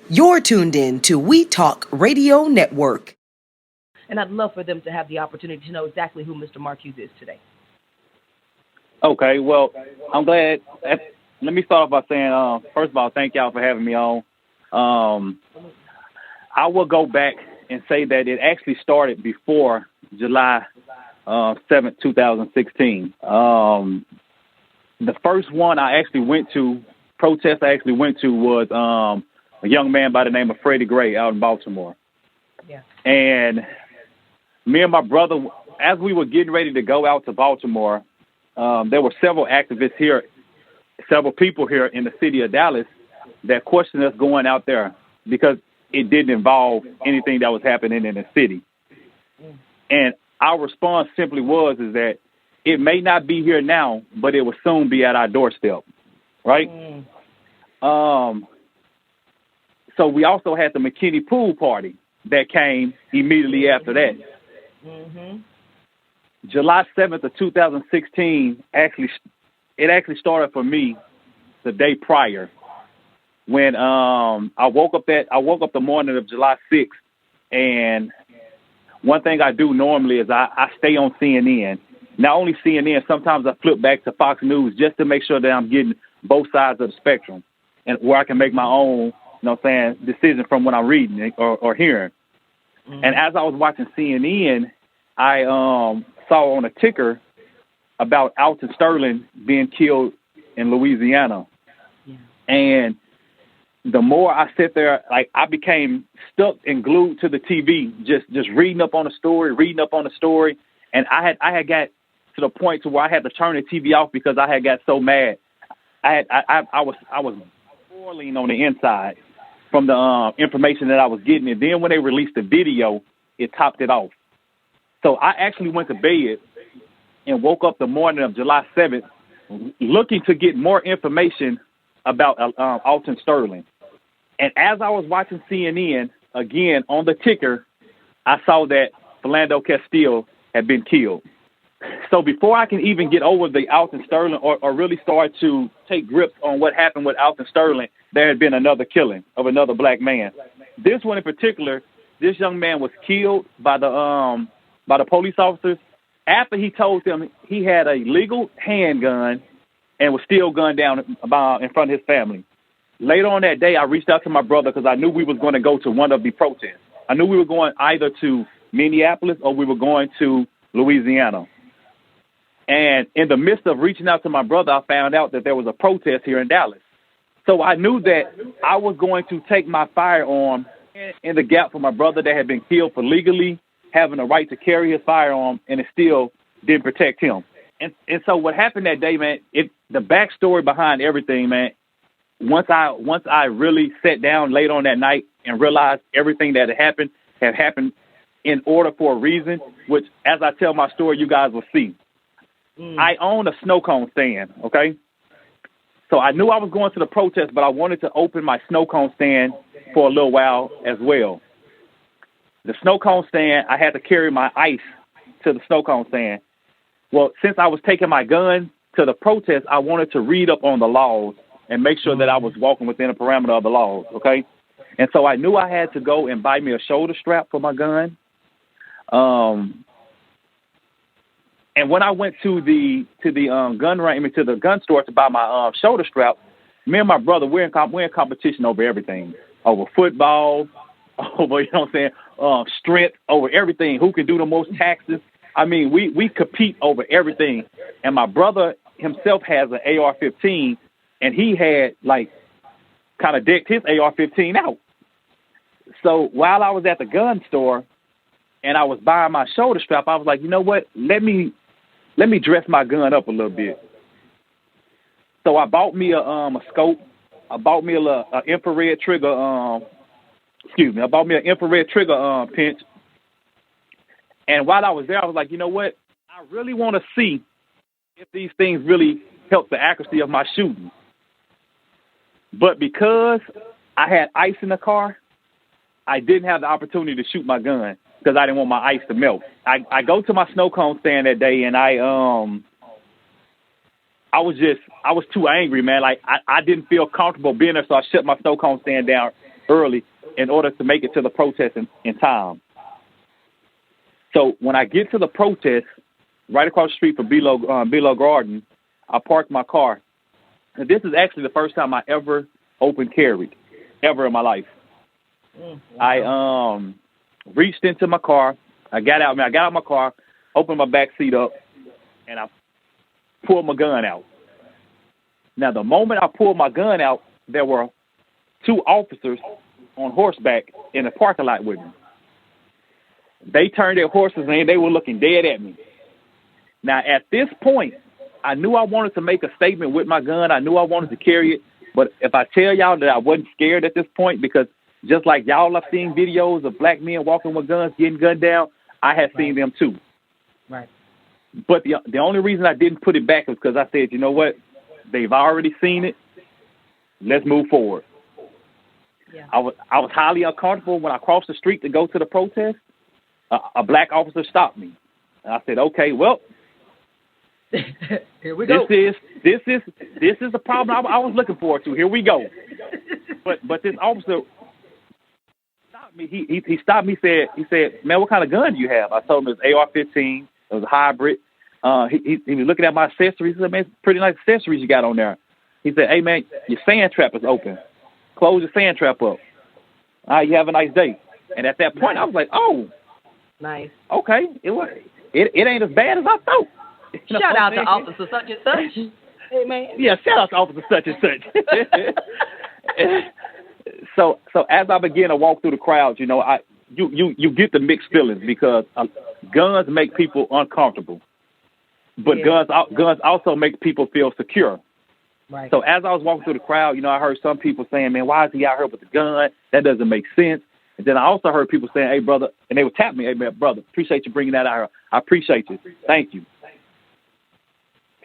You're tuned in to We Talk Radio Network. And I'd love for them to have the opportunity to know exactly who Mr. Marcuse is today. Okay, well, I'm glad. Let me start off by saying, first of all, thank y'all for having me on. I will go back and say that it actually started before July 7th, 2016. The first one I actually went to, protest I actually went to was a young man by the name of Freddie Gray out in Baltimore. Yeah. And me and my brother, as we were getting ready to go out to Baltimore, there were several activists here, several people here in the city of Dallas that questioned us going out there because it didn't involve anything that was happening in the city. And our response simply is that it may not be here now, but it will soon be at our doorstep, right? So we also had the McKinney Pool Party that came immediately after that. July 7th of 2016 actually started for me the day prior when I woke up the morning of July 6th, and one thing I do normally is I stay on CNN. Not only CNN, sometimes I flip back to Fox News just to make sure that I'm getting both sides of the spectrum and where I can make my own, decision from what I'm reading or hearing. And as I was watching CNN, I saw on a ticker about Alton Sterling being killed in Louisiana. Yeah. And the more I sit there, I became stuck and glued to the TV, just reading up on the story. And I had got to the point to where I had to turn the TV off because I had got so mad. I was boiling on the inside from the information that I was getting. And then when they released the video, it topped it off. So I actually went to bed and woke up the morning of July 7th looking to get more information about Alton Sterling. And as I was watching CNN, again, on the ticker, I saw that Philando Castile had been killed. So before I can even get over the Alton Sterling or really start to take grips on what happened with Alton Sterling, there had been another killing of another black man. This one in particular, this young man was killed by the police officers after he told them he had a legal handgun and was still gunned down in front of his family. Later on that day, I reached out to my brother because I knew we was going to go to one of the protests. I knew we were going either to Minneapolis or we were going to Louisiana. And in the midst of reaching out to my brother, I found out that there was a protest here in Dallas. So I knew that I was going to take my firearm in the gap for my brother that had been killed for legally having a right to carry his firearm, and it still didn't protect him. And so what happened that day, man, the backstory behind everything, man, once I really sat down late on that night and realized everything that had happened in order for a reason, which as I tell my story, you guys will see. I own a snow cone stand, okay? So I knew I was going to the protest, but I wanted to open my snow cone stand for a little while as well. The snow cone stand, I had to carry my ice to the snow cone stand. Well, since I was taking my gun to the protest, I wanted to read up on the laws and make sure that I was walking within the parameter of the laws, okay? And so I knew I had to go and buy me a shoulder strap for my gun. And when I went to the gun store to buy my shoulder strap, me and my brother, we're in competition over everything, over football, over, strength, over everything. Who can do the most taxes? I mean, we compete over everything. And my brother himself has an AR-15, and he had kind of decked his AR-15 out. So while I was at the gun store and I was buying my shoulder strap, I was like, you know what? Let me dress my gun up a little bit. So I bought me a scope. I bought me an infrared trigger. I bought me an infrared trigger pinch. And while I was there, I was like, you know what? I really want to see if these things really help the accuracy of my shooting. But because I had ice in the car, I didn't have the opportunity to shoot my gun because I didn't want my ice to melt. I go to my snow cone stand that day, and I was too angry, man. I didn't feel comfortable being there, so I shut my snow cone stand down early in order to make it to the protest in time. So when I get to the protest, right across the street from Below Garden, I parked my car. And this is actually the first time I ever open carried, ever in my life. I reached into my car. I got out my car, opened my back seat up, and I pulled my gun out. Now, the moment I pulled my gun out, there were 2 officers on horseback in the parking lot with me. They turned their horses and they were looking dead at me. Now, at this point, I knew I wanted to make a statement with my gun. I knew I wanted to carry it. But if I tell y'all that I wasn't scared at this point, because just like y'all have seen videos of black men walking with guns, getting gunned down, I had seen them too. Right. But the only reason I didn't put it back was because I said, you know what? They've already seen it. Let's move forward. Yeah. I was highly uncomfortable when I crossed the street to go to the protest. A black officer stopped me. And I said, okay, well, here we go. This is the problem I was looking forward to. Here we go. But this officer stopped me. He stopped me. He said, man, what kind of gun do you have? I told him it was AR-15. It was a hybrid. He was looking at my accessories. He said, man, it's pretty nice accessories you got on there. He said, hey, man, your sand trap is open. Close your sand trap up. All right, you have a nice day. And at that point, I was like, oh. Nice. Okay. It ain't as bad as I thought. You know shout out to Officer such and such. Hey, man. Yeah, shout out to Officer such and such. So as I began to walk through the crowd, you know, you get the mixed feelings because guns make people uncomfortable, but guns also make people feel secure. Right. So as I was walking through the crowd, you know, I heard some people saying, man, why is he out here with the gun? That doesn't make sense. And then I also heard people saying, hey, brother, and they would tap me, hey, man, brother, appreciate you bringing that out here. I appreciate you. Thank you.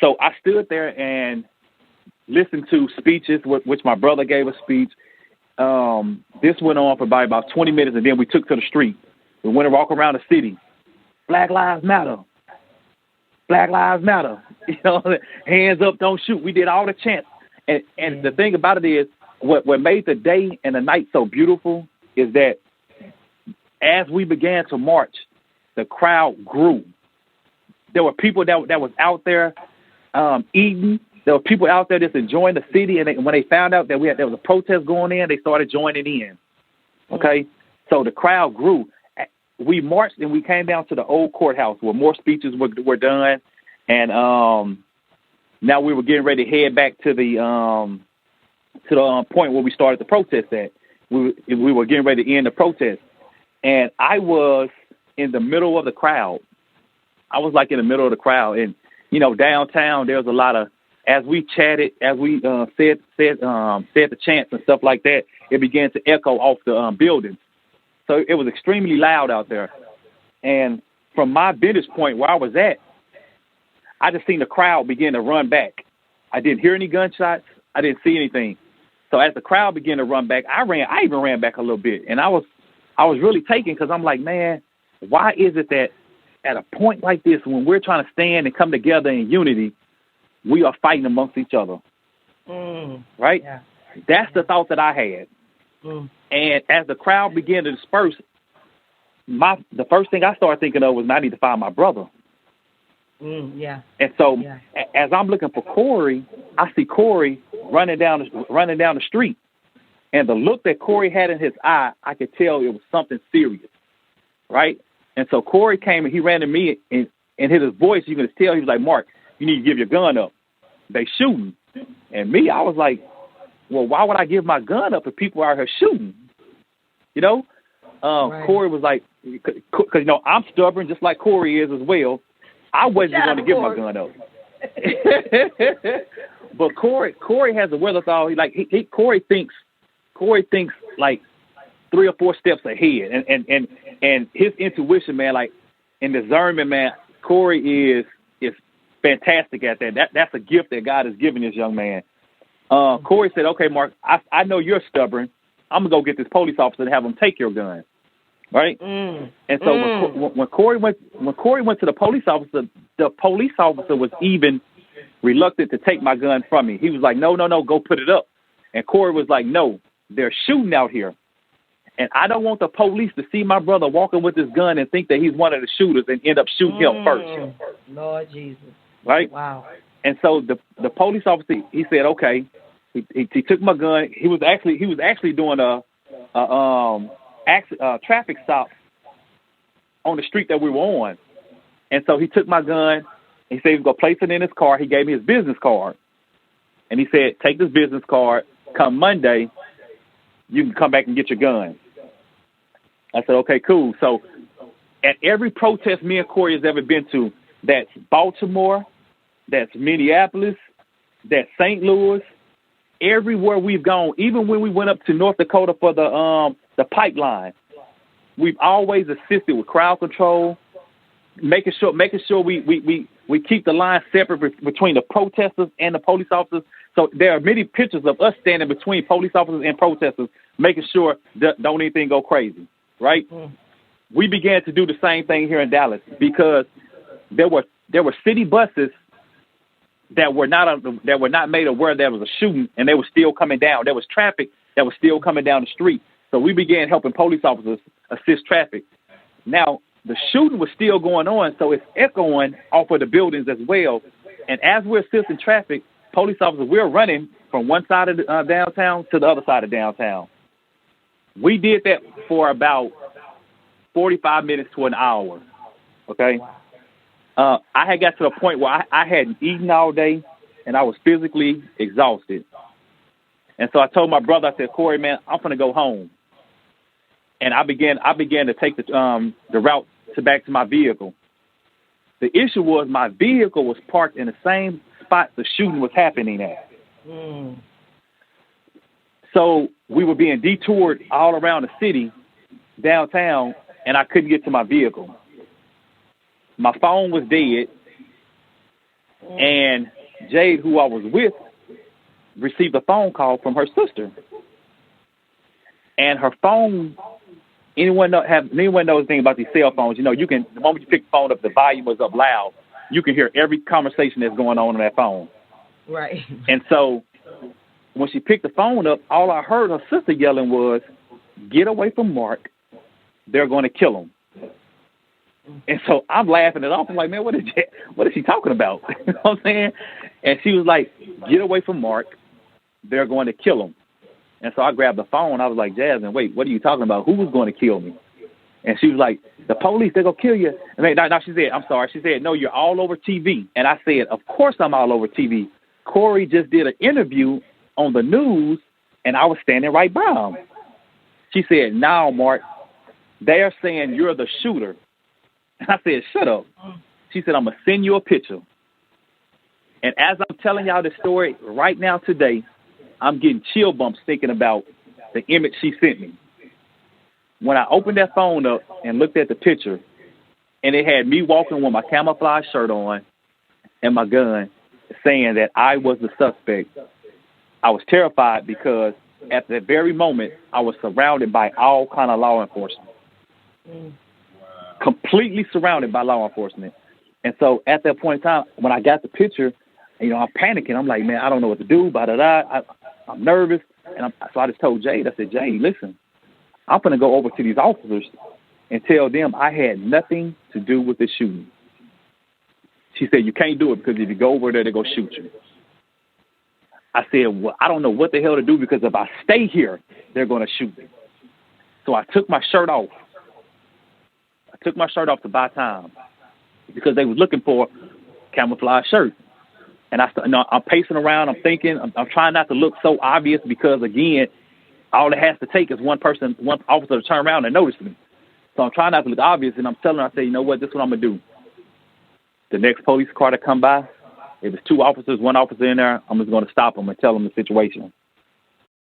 So I stood there and listened to speeches, which my brother gave a speech. This went on for about 20 minutes, and then we took to the street. We went and walked around the city. Black Lives Matter. Black Lives Matter. You know, hands up, don't shoot. We did all the chants. And the thing about it is, what made the day and the night so beautiful is that as we began to march, the crowd grew. There were people that was out there eating. There were people out there just enjoying the city, and when they found out that there was a protest going in, they started joining in. Okay, so the crowd grew. We marched and we came down to the old courthouse where more speeches were done, and now we were getting ready to head back to the point where we started the protest at. We were getting ready to end the protest, and I was in the middle of the crowd. I was like in the middle of the crowd, and you know, downtown there was a lot of, as we chatted, as we said the chants and stuff like that, it began to echo off the buildings. So it was extremely loud out there. And from my vantage point where I was at, I just seen the crowd begin to run back. I didn't hear any gunshots. I didn't see anything. So as the crowd began to run back, I even ran back a little bit. And I was really taken because I'm like, man, why is it that at a point like this, when we're trying to stand and come together in unity, we are fighting amongst each other? Right? Yeah. That's the thought that I had. And as the crowd began to disperse, the first thing I started thinking of was, I need to find my brother. And so as I'm looking for Corey, I see Corey running down the street. And the look that Corey had in his eye, I could tell it was something serious. Right? And so Corey came and he ran to me, and in his voice, you can tell he was like, Mark, you need to give your gun up. They shooting. And me, I was like, well, why would I give my gun up if people are here shooting? You know? Right. Corey was like, because, you know, I'm stubborn just like Corey is as well. I wasn't going to give my gun up. But Corey has a wherewithal. Corey thinks like 3 or 4 steps ahead, and his intuition, man, like, and discernment, man. Corey is fantastic at that. That's a gift that God has given this young man. Corey said, "Okay, Mark, I know you're stubborn. I'm gonna go get this police officer and have him take your gun." Right? And so when Corey went to the police officer was even reluctant to take my gun from me. He was like, "No, go put it up." And Corey was like, "No, they're shooting out here. And I don't want the police to see my brother walking with his gun and think that he's one of the shooters and end up shooting him first. Lord Jesus. Right? Wow. And so the police officer, he said, okay. He took my gun. He was actually doing a traffic stop on the street that we were on. And so he took my gun. He said he was going to place it in his car. He gave me his business card. And he said, take this business card. Come Monday, you can come back and get your gun. I said, okay, cool. So at every protest me and Corey has ever been to, that's Baltimore, that's Minneapolis, that's St. Louis, everywhere we've gone, even when we went up to North Dakota for the pipeline, we've always assisted with crowd control, making sure we keep the line separate between the protesters and the police officers. So there are many pictures of us standing between police officers and protesters, making sure that don't anything go crazy, right? We began to do the same thing here in Dallas because there were city buses that were not made aware there was a shooting, and they were still coming down. There was traffic that was still coming down the street. So we began helping police officers assist traffic. Now, the shooting was still going on, so it's echoing off of the buildings as well. And as we're assisting traffic, police officers, we're running from one side of downtown to the other side of downtown. We did that for about 45 minutes to an hour, okay? I had got to the point where I hadn't eaten all day, and I was physically exhausted. And so I told my brother, I said, Corey, man, I'm going to go home. And I began to take the route back to my vehicle. The issue was my vehicle was parked in the same spot the shooting was happening at. So we were being detoured all around the city, downtown, and I couldn't get to my vehicle. My phone was dead, and Jade, who I was with, received a phone call from her sister. And her phone, anyone knows anything about these cell phones, you know, you can, the moment you pick the phone up, the volume was up loud. You can hear every conversation that's going on that phone. Right. And so when she picked the phone up, all I heard her sister yelling was, get away from Mark. They're going to kill him. And so I'm laughing it off. I'm like, man, what is she talking about? You know what I'm saying? And she was like, get away from Mark. They're going to kill him. And so I grabbed the phone. I was like, Jasmine, wait, what are you talking about? Who was going to kill me? And she was like, the police, they're going to kill you. And now she said, I'm sorry. She said, no, you're all over TV. And I said, of course I'm all over TV. Corey just did an interview on the news, and I was standing right by him. She said, now, Mark, they're saying you're the shooter. And I said, shut up. She said, I'm going to send you a picture. And as I'm telling y'all this story right now today, I'm getting chill bumps thinking about the image she sent me. When I opened that phone up and looked at the picture, and it had me walking with my camouflage shirt on and my gun, saying that I was the suspect, I was terrified because at that very moment, I was surrounded by all kind of law enforcement. Completely surrounded by law enforcement. And so at that point in time, when I got the picture, you know, I'm panicking. I'm like, man, I don't know what to do. I'm nervous. And so I just told Jade, I said, Jade, listen, I'm going to go over to these officers and tell them I had nothing to do with this shooting. She said, you can't do it because if you go over there, they're going to shoot you. I said, well, I don't know what the hell to do because if I stay here, they're going to shoot me. So I took my shirt off. To buy time because they was looking for camouflage shirt. And I'm pacing around. I'm thinking, I'm trying not to look so obvious because, again, all it has to take is one officer to turn around and notice me. So I'm trying not to look obvious, and I'm telling her, I say, you know what, this is what I'm going to do. The next police car to come by, if it's two officers, one officer in there, I'm just going to stop them and tell them the situation.